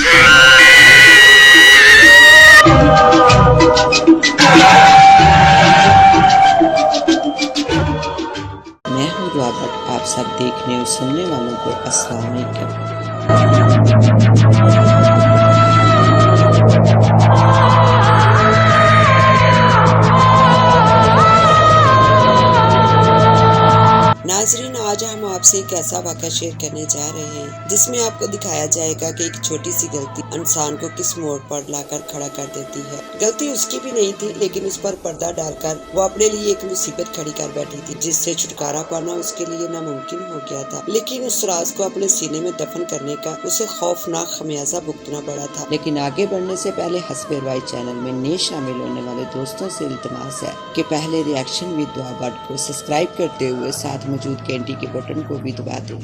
میں ہوں دعا بٹ، آپ سب دیکھنے اور سننے والوں کو السلام علیکم۔ ناظرین، آج ہم آپ سے ایک ایسا واقعہ شیئر کرنے جا رہے ہیں جس میں آپ کو دکھایا جائے گا کہ ایک چھوٹی سی غلطی انسان کو کس موڑ پر لا کر کھڑا کر دیتی ہے۔ غلطی اس کی بھی نہیں تھی، لیکن اس پر پردہ ڈال کر وہ اپنے لیے ایک مصیبت کھڑی کر بیٹھی تھی جس سے چھٹکارا پانا اس کے لیے ناممکن ہو گیا تھا۔ لیکن اس راز کو اپنے سینے میں دفن کرنے کا اسے خوفناک خمیازہ بھگتنا پڑا تھا۔ لیکن آگے بڑھنے سے پہلے حسب روائی چینل میں نئے شامل ہونے والے دوستوں سے التماس ہے کہ پہلے ریاکشن ود دعا بٹ کو سبسکرائب کرتے ہوئے ساتھ موجود گھنٹی کے بٹن کو بھی دبا دیں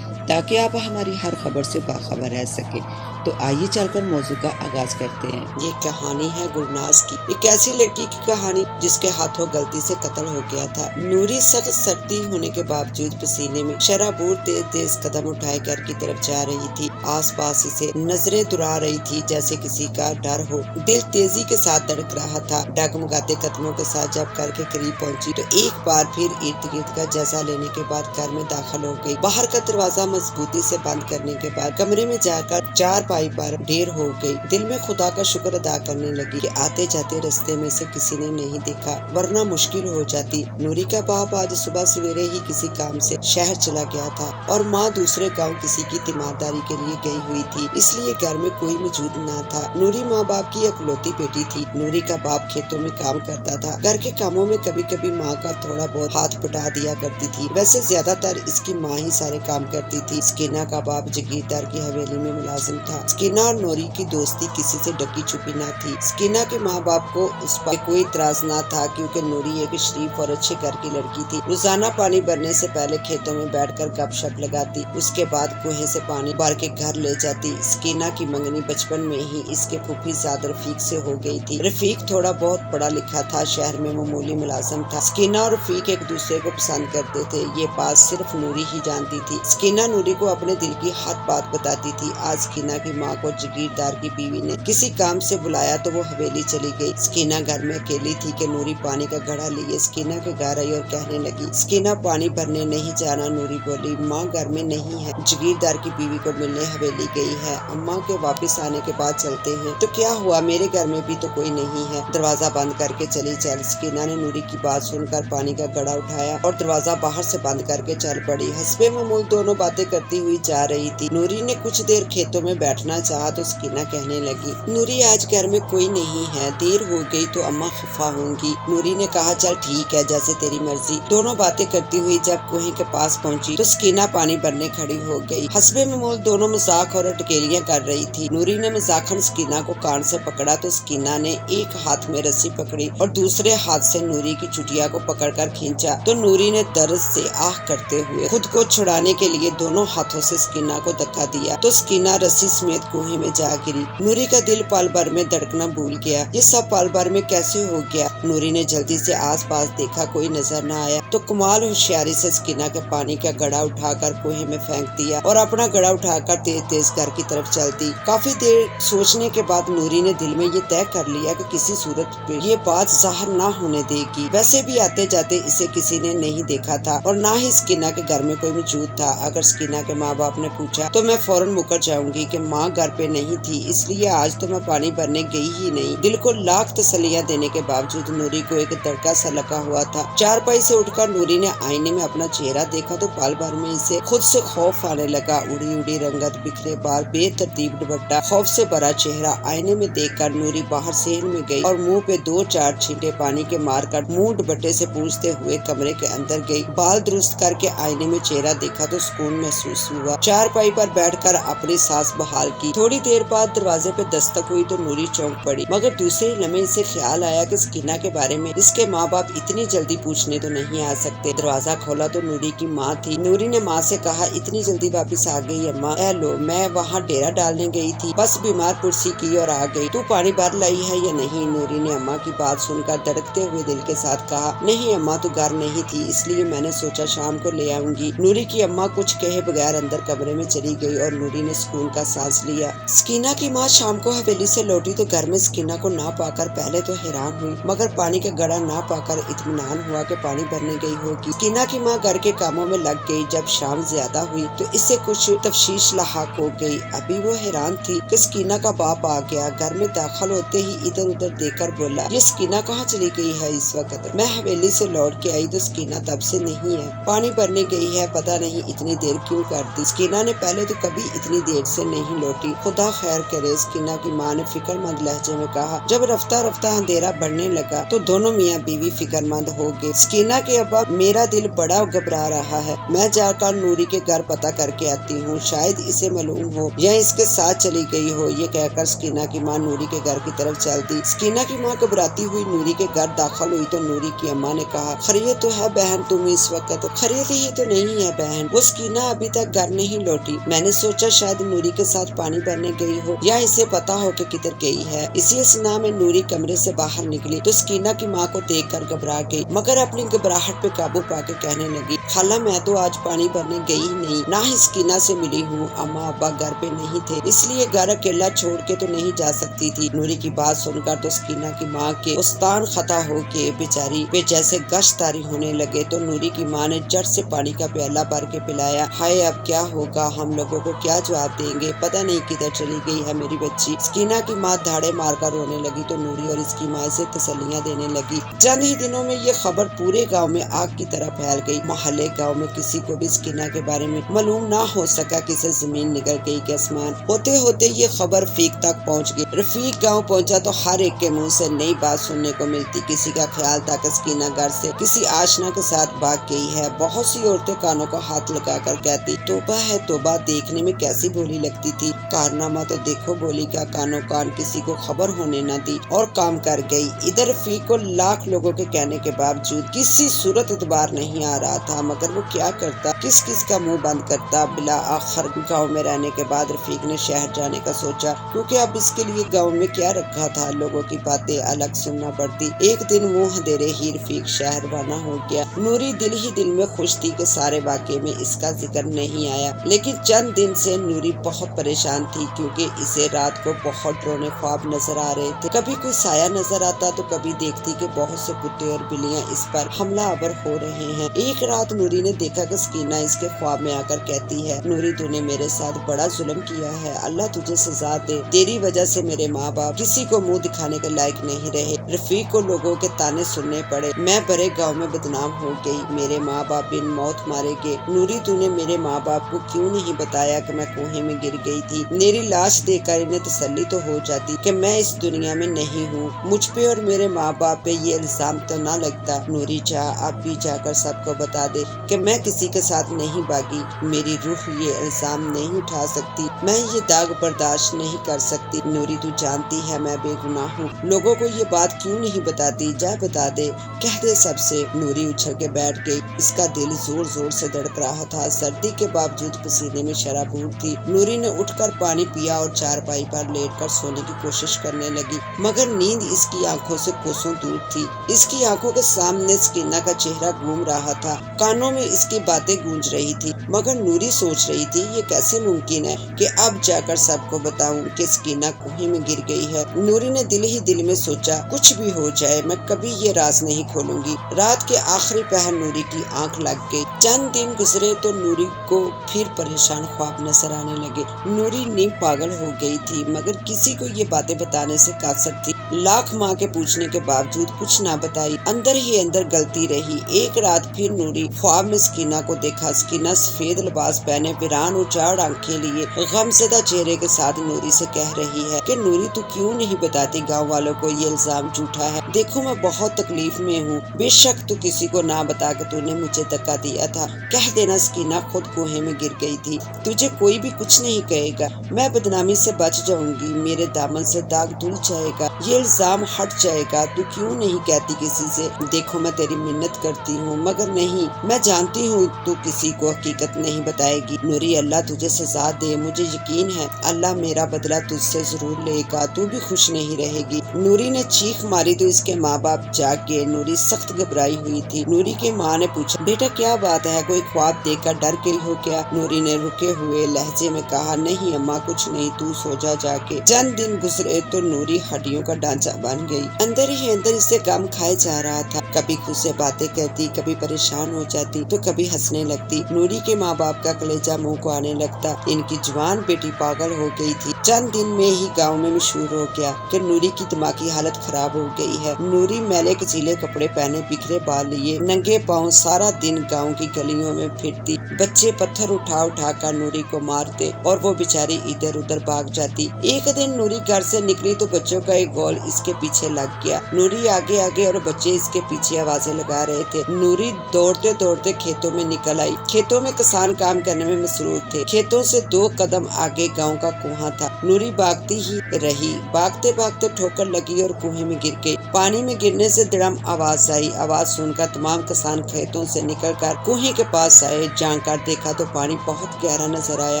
تاکہ آپ ہماری ہر خبر سے باخبر رہ سکیں۔ تو آئیے چل کر موضوع کا آغاز کرتے ہیں۔ یہ کہانی ہے گلناز کی، ایک ایسی لڑکی کی کہانی جس کے ہاتھوں غلطی سے قتل ہو گیا تھا۔ نوری سخت سردی ہونے کے باوجود پسینے میں شرابور تیز تیز قدم اٹھائے گھر کی طرف جا رہی تھی۔ آس پاس اسے نظریں دورا رہی تھی جیسے کسی کا ڈر ہو۔ دل تیزی کے ساتھ دھڑک رہا تھا۔ ڈگمگاتے قدموں کے ساتھ جب گھر کے قریب پہنچی تو ایک بار پھر ارد گرد کا جائزہ لینے کے بعد گھر میں داخل ہو گئی۔ باہر کا دروازہ مضبوطی سے بند کرنے کے بعد کمرے میں جا کر چارپائی پر ڈھیر ہو گئی۔ دل میں خدا کا شکر ادا کرنے لگی کہ آتے جاتے رستے میں سے کسی نے نہیں دیکھا، ورنہ مشکل ہو جاتی۔ نوری کا باپ آج صبح سویرے ہی کسی کام سے شہر چلا گیا تھا اور ماں دوسرے گاؤں کسی کی تیمارداری کے لیے گئی ہوئی تھی، اس لیے گھر میں کوئی موجود نہ تھا۔ نوری ماں باپ کی اکلوتی بیٹی تھی۔ نوری کا باپ کھیتوں میں کام کرتا تھا۔ گھر کے کاموں میں کبھی کبھی ماں کا تھوڑا بہت ہاتھ بٹا دیا کرتی تھی، ویسے زیادہ تر اس کی ماں ہی سارے کام کرتی تھی۔ سکینہ کا باپ جگیردار کی حویلی میں ملازم تھا۔ سکینہ اور نوری کی دوستی کسی سے ڈکی چھپی نہ تھی۔ سکینہ کے ماں باپ کو اس پر کوئی اعتراض نہ تھا کیونکہ نوری ایک شریف اور اچھے گھر کی لڑکی تھی۔ روزانہ پانی بھرنے سے پہلے کھیتوں میں بیٹھ کر گپ شپ لگاتی، اس کے بعد کنویں سے پانی بھر کے گھر لے جاتی۔ سکینہ کی منگنی بچپن میں ہی اس کے پھوپھی زاد رفیق سے ہو گئی تھی۔ رفیق تھوڑا بہت پڑھا لکھا تھا، شہر میں معمولی ملازم تھا۔ سکینہ اور رفیق ایک دوسرے کو پسند کرتے تھے، یہ بات صرف نوری ہی جانتی تھی۔ سکینہ نوری کو اپنے دل کی ہر بات بتاتی تھی۔ آج سکینہ کی ماں کو جگیردار کی بیوی نے کسی کام سے بلایا تو وہ حویلی چلی گئی۔ سکینہ گھر میں اکیلی تھی کہ نوری پانی کا گھڑا لیے سکینہ کے گھر آئی اور کہنے لگی، سکینہ پانی بھرنے نہیں جانا؟ نوری بولی، ماں گھر میں نہیں ہے، جگیردار کی بیوی کو ملنے حویلی گئی ہے، اماں کے واپس آنے کے بعد چلتے ہیں۔ تو کیا ہوا، میرے گھر میں بھی تو کوئی نہیں ہے، دروازہ بند کر کے چلی چل۔ سکینہ نے نوری کی بات سن کر پانی کا گھڑا اٹھایا اور دروازہ باہر سے بند کر کے چل پڑی۔ حسب معمول دونوں باتیں کرتی ہوئی جا رہی تھی۔ نوری نے کچھ دیر کھیتوں میں بیٹھنا چاہا تو سکینہ کہنے لگی، نوری آج گھر میں کوئی نہیں ہے، دیر ہو گئی تو اماں خفا ہوں گی۔ نوری نے کہا، چل ٹھیک ہے، جیسے تیری مرضی۔ دونوں باتیں کرتی ہوئی جب کنویں کے پاس پہنچی تو سکینہ پانی بھرنے کھڑی ہو گئی۔ حسب معمول دونوں مذاق اور اٹکیلیاں کر رہی تھی۔ نوری نے مذاقاً سکینہ کو کان سے پکڑا تو سکینہ نے ایک ہاتھ میں رسی پکڑی اور دوسرے ہاتھ سے نوری کی چٹیا کو پکڑ کر کھینچا تو نوری نے درد سے آہ کرتے ہوئے خود کو چھڑانے کے لیے دونوں ہاتھوں سے سکینہ کو دھکا دیا تو سکینہ رسی سمیت کنویں میں جا گری۔ نوری کا دل پل بھر میں دھڑکنا بھول گیا۔ یہ سب پل بھر میں کیسے ہو گیا؟ نوری نے جلدی سے آس پاس دیکھا، کوئی نظر نہ آیا تو کمال ہوشیاری سے سکینہ کے پانی کا گھڑا اٹھا کر کنویں میں پھینک دیا اور اپنا گھڑا اٹھا کر تیز تیز گھر کی طرف چل دی۔ کافی دیر سوچنے کے بعد نوری نے دل میں یہ طے کر لیا کہ کسی صورت پہ یہ بات ظاہر نہ ہونے دے گی۔ ویسے بھی آتے جاتے اسے کسی نے نہیں دیکھا تھا اور نہ ہی سکینہ کے گھر میں کوئی موجود تھا۔ اگر سکینہ کے ماں باپ نے پوچھا تو میں فوراً مکر جاؤں گی کہ ماں گھر پہ نہیں تھی، اس لیے آج تو میں پانی بھرنے گئی ہی نہیں۔ دل کو لاکھ تسلیاں دینے کے باوجود نوری کو ایک دڑکا سا لگا ہوا تھا۔ چارپائی سے اٹھ کر نوری نے آئینے میں اپنا چہرہ دیکھا تو پل بھر میں اسے خود سے خوف آنے لگا۔ اڑی اڑی رنگت، بکھرے بال، بے ترتیب دوپٹہ، خوف سے بھرا چہرہ۔ آئینے میں دیکھ کر نوری باہر صحن میں گئی اور منہ پہ 2-4 چھینٹے پانی کے مار کر منہ دوپٹے سے پوچھتے ہوئے کمرے کے اندر گئی۔ بال درست کر کے آئینے میں چہرہ دیکھا تو سکون محسوس ہوا۔ چارپائی پر بیٹھ کر اپنی سانس بحال کی۔ تھوڑی دیر بعد دروازے پہ دستک ہوئی تو نوری چونک پڑی، مگر دوسرے لمحے اسے خیال آیا کہ سکینہ کے بارے میں اس کے ماں باپ اتنی جلدی پوچھنے تو نہیں आ सकते। दरवाजा खोला तो नूरी की माँ थी। नूरी ने माँ से कहा, इतनी जल्दी वापस आ गई अम्मा? लो, मैं वहाँ डेरा डालने गई थी, बस बीमार पुरसी की और आ गई। तू पानी भर लाई है या नहीं? नूरी ने अम्मा की बात सुनकर धड़कते हुए दिल के साथ कहा, नहीं अम्मा, तू घर नहीं थी, इसलिए मैंने सोचा शाम को ले आऊंगी। नूरी की अम्मा कुछ कहे बगैर अंदर कमरे में चली गई और नूरी ने सुकून का सांस लिया। सकीना की माँ शाम को हवेली से लौटी तो घर में सकीना को ना पाकर पहले तो हैरान हुई, मगर पानी का गड़ा ना पाकर इत्मीनान हुआ कि पानी भरने गई होगी। सकीना की माँ घर के कामों में लग गई। जब शाम ज्यादा हुई तो इससे कुछ तफ्शीश लाहक हो गई। अभी वो हैरान थी कि सकीना का बाप आ गया। घर में दाखिल होते ही इधर उधर देखकर बोला, ये सकीना कहाँ चली गई है इस वक्त? मैं हवेली से लौट के आई तो सकीना तब से नहीं है, पानी भरने गई है, पता नहीं इतनी देर क्यों कर दी। सकीना ने पहले तो कभी इतनी देर से नहीं लौटी, खुदा खैर करे। सकीना की माँ ने फिक्रमंद लहजे में कहा। जब रफ्ता रफ्ता अंधेरा बढ़ने लगा तो दोनों मियाँ बीवी फिक्रमंद हो गए। सकीना के अब्बा, मेरा दिल बड़ा घबरा रहा है, मैं जाकर नूरी के घर पता करके आती हूँ, शायद इसे मालूम हो या इसके साथ चली गई हो। ये कहकर सकीना की माँ नूरी के घर की तरफ चल दी। सकीना की माँ घबराती हुई नूरी के घर दाखिल हुई तो नूरी की अम्मा ने कहा, खैरियत तो है बहन तुम इस वक्त? खैरियत ही तो नहीं है बहन, वो सकीना अभी तक घर नहीं लौटी। मैंने सोचा शायद नूरी के साथ पानी भरने गई हो या इसे पता हो कि किधर गई है। इसी असना में नूरी कमरे से बाहर निकली तो सकीना की माँ को देखकर घबरा गई, मगर अपनी घबराहट पे काबू पाके कहने लगी, खाला मैं तो आज पानी भरने गई ही नहीं, ना ही सकीना से मिली हूँ। अम्मा अब्बा घर पे नहीं थे, इसलिए घर अकेला छोड़ के तो नहीं जा सकती थी। नूरी की बात सुनकर तो सकीना की माँ के उस्तान खता हो के बेचारी पे जैसे गश्तारी होने लगे। तो नूरी की माँ ने झट से पानी का प्याला भर के पिलाया। हाय अब क्या होगा, हम लोगों को क्या जवाब देंगे, पता नहीं किधर चली गई है मेरी बच्ची। सकीना की माँ धाड़े मारकर रोने लगी तो नूरी और इसकी माँ से तसल्लियाँ देने लगी। चंद ही दिनों में ये खबर पूरे गाँव में आग की तरह फैल गई। मोहल्ले गाँव में किसी को भी सकीना के बारे में मालूम ना हो सका कि जमीन निकल गई के आसमान। होते होते ये खबर रफीक तक पहुंच गई। रफीक गांव पहुंचा तो हर एक के मुंह से नई बात सुनने को मिलती। किसी का ख्याल था कि सकीना घर से किसी आशना के साथ भाग गई है। बहुत सी औरतें कानों को हाथ लगाकर कहती, तोबा है तोबा, देखने में कैसी भोली लगती थी, कारनामा तो देखो बोली का कानों कान किसी को खबर होने न दी और काम कर गई। इधर रफीक को लाख लोगों के कहने के बावजूद किसी सूरत एतबार नहीं आ रहा था, मगर वो क्या करता, किस किस का मुंह बंद करता। बिला आखिर गाँव में रहने के बाद रफीक ने शहर जाने का सोचा, क्योंकि अब इसके लिए गाँव में क्या रखा था, लोगों की बातें अलग सुनना पड़ती। एक दिन वो अंधेरे ही रफीक शहर रवाना हो गया। नूरी दिल ही दिल में खुश थी कि सारे वाक़े में इसका जिक्र नहीं आया, लेकिन चंद दिन से नूरी बहुत परेशान थी, क्योंकि इसे रात को बहुत डरावने ख्वाब नजर आ रहे थे। कभी कोई साया नजर आता तो कभी देखती कि बहुत से कुत्ते और बिल्लियां इस पर हमलावर हो रहे हैं। एक रात नूरी ने देखा कि सकीना इसके ख्वाब में आकर कहती है, नूरी तूने मेरे साथ बड़ा जुल्म किया है, अल्लाह तुझे सजा दे, तेरी वजह से मेरे माँ बाप किसी को मुंह दिखाने के लायक नहीं रहे। रफीक को लोगों के ताने सुनने पड़े, मैं बड़े गाँव में बदनाम हो गई, मेरे माँ बाप बिन मौत मारे गए। नूरी तूने मेरे माँ बाप को क्यों नहीं बताया कि मैं कुएं में गिर गई थी? मेरी लाश देखकर इन्हें तसल्ली तो हो जाती कि मैं इस दुनिया में नहीं हूँ। मुझ पे और मेरे माँ बाप पे ये इल्जाम तो ना लगता। नूरी जा, अब भी जाकर सबको बता दे कि मैं किसी के साथ नहीं भागी, मेरी रूह ये इल्जाम नहीं उठा सकती, मैं ये दाग बर्दाश्त नहीं कर सकती। नूरी तू जानती है मैं बेगुनाह हूँ, लोगों को ये बात क्यों नहीं बताती, जा बता दे, कह दे सबसे। नूरी उछल के बैठ गई, इसका दिल जोर जोर से धड़क रहा था, सर्दी के बावजूद पसीने में शराबूर थी। नूरी ने उठकर पानी पिया और चारपाई पर लेटकर सोने की कोशिश करने लगी, मगर नींद इसकी आंखों से कोसों दूर थी। इसकी आंखों के सामने सकीना का चेहरा घूम रहा था, कानों में इसकी बातें गूंज रही थी, मगर नूरी सोच रही थी ये कैसे मुमकिन है कि अब जाकर सबको बताऊं कि सकीना कुएं में गिर गई है। नूरी ने दिल ही दिल में सोचा, कुछ भी हो जाए मैं कभी ये राज नहीं खोलूंगी। रात के आखिरी पहर नूरी की आंख लग गई। चंद दिन गुजरे तो नूरी को फिर परेशान ख्वाब नजर आने लगे। नूरी नींद पागल हो गई थी, मगर किसी को ये बातें बताने से कासर थी। लाख माँ के पूछने के बावजूद कुछ ना बताई, अंदर ही अंदर गलती रही। एक रात फिर नूरी ख्वाब में सकीना को देखा। सकीना सफेद लिबास पहने वीरान और चार आंखें लिए गमज़दा चेहरे के साथ नूरी से कह रही है कि नूरी तू क्यों नहीं बताती गाँव वालों को ये इल्जाम झूठा है। देखो मैं बहुत तकलीफ में हूँ, बेशक तू किसी को ना बता के तूने मुझे धक्का दिया था। कह देना सकीना खुद कुएं में गिर गई थी, तुझे कोई भी कुछ नहीं कहेगा, मैं बदनामी से बच जाऊंगी, मेरे दामन से दाग धुल जाएगा, ये इल्जाम हट जाएगा। तू क्यों नहीं कहती किसी से? देखो मैं तेरी मिन्नत बात करती हूँ, मगर नहीं, मैं जानती हूँ तू किसी को हकीकत नहीं बताएगी। नूरी, अल्लाह तुझे सजा दे, मुझे यकीन है अल्लाह मेरा बदला तुझसे जरूर लेगा, तू भी खुश नहीं रहेगी। नूरी ने चीख मारी तो इसके माँ बाप जाग गए। नूरी सख्त घबराई हुई थी। नूरी की माँ ने पूछा, बेटा क्या बात है, कोई ख्वाब देखकर डर गई हो क्या? नूरी ने रुके हुए लहजे में कहा, नहीं अम्मा कुछ नहीं, तू सो जा जाके। चंद दिन गुजरे तो नूरी हड्डियों का ढांचा बन गई। अंदर ही अंदर इसे गम खाए जा रहा था। कभी खुद से बातें कहती, कभी परेशान हो जाती तो कभी हंसने लगती। नूरी के माँ बाप का कलेजा मुंह को आने लगता। इनकी जवान बेटी पागल हो गई थी। चंद दिन में ही गांव में मशहूर हो गया कि नूरी की दिमागी हालत खराब हो गई है। नूरी मैले कचीले कपड़े पहने, बिखरे बाल लिए, नंगे पाँव सारा दिन गांव की गलियों में फिरती। बच्चे पत्थर उठा उठा कर नूरी को मारते और वो बेचारी इधर उधर भाग जाती। एक दिन नूरी घर से निकली तो बच्चों का एक गोल इसके पीछे लग गया। नूरी आगे आगे और बच्चे इसके पीछे आवाजें लगा रहे थे। नूरी दौड़ते दौड़ते खेतों में निकल आई। खेतों में किसान काम करने में मसरूफ थे। खेतों से 2 कदम आगे गांव का कुआं था। नूरी भागती ही रही। भागते भागते ठोकर लगी और कुएं में गिर गई। पानी में गिरने से धड़म आवाज आई। आवाज सुनकर तमाम किसान खेतों से निकलकर कुएं के पास आए। जांच कर देखा तो पानी बहुत गहरा नजर आया।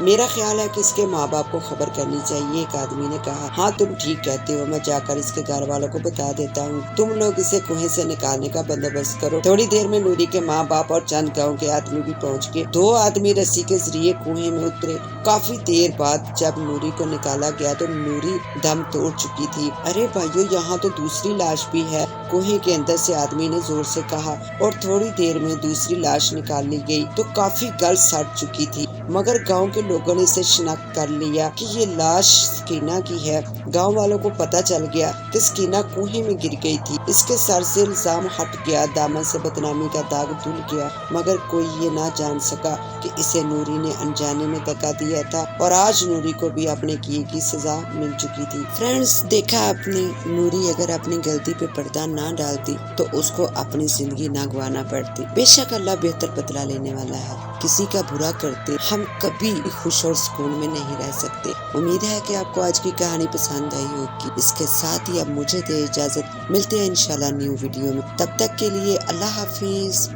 मेरा ख्याल है कि इसके माँ बाप को खबर करनी चाहिए, एक आदमी ने कहा। हाँ तुम ठीक कहते हो, मैं जाकर इसके घर वालों को बता देता हूँ। तुम लोग इसे कुएं से निकालने का बंदोबस्त करो। थोड़ी देर में नूरी के माँ बाप और चंद गाँव के आदमी भी पहुँच गए। 2 आदमी रस्सी के जरिए कुएं में उतरे। काफी देर बाद जब नूरी को निकाला गया तो नूरी दम तोड़ चुकी थी। अरे भाइयों, यहाँ तो दूसरी लाश भी है, कुएं के अंदर से आदमी ने जोर से कहा। और थोड़ी देर में दूसरी लाश निकाल ली गई तो काफी गल सड़ चुकी थी, मगर गांव के लोगों ने इसे शिनाख्त कर लिया कि ये लाश सकीना की है। गांव वालों को पता चल गया कि सकीना कुएं में गिर गई थी। इसके सर से इल्जाम हट गया, दामन से बदनामी का दाग धुल गया, मगर कोई ये ना जान सका कि इसे नूरी ने अनजाने में धक्का दिया था और आज नूरी को भी अपने किए की सजा मिल चुकी थी। फ्रेंड्स, देखा आपने, नूरी अगर अपनी गलती पे पर्दा ना डालती तो उसको अपनी जिंदगी ना गंवाना पड़ती। बेशक अल्लाह बेहतर बदला लेने वाला है। किसी का बुरा करते हम कभी खुश और सुकून में नहीं रह सकते। उम्मीद है कि आपको आज की कहानी पसंद आई होगी। इसके साथ ही अब मुझे दे इजाजत, मिलते हैं इंशाल्लाह न्यू वीडियो में। तब तक के लिए अल्लाह हाफिज।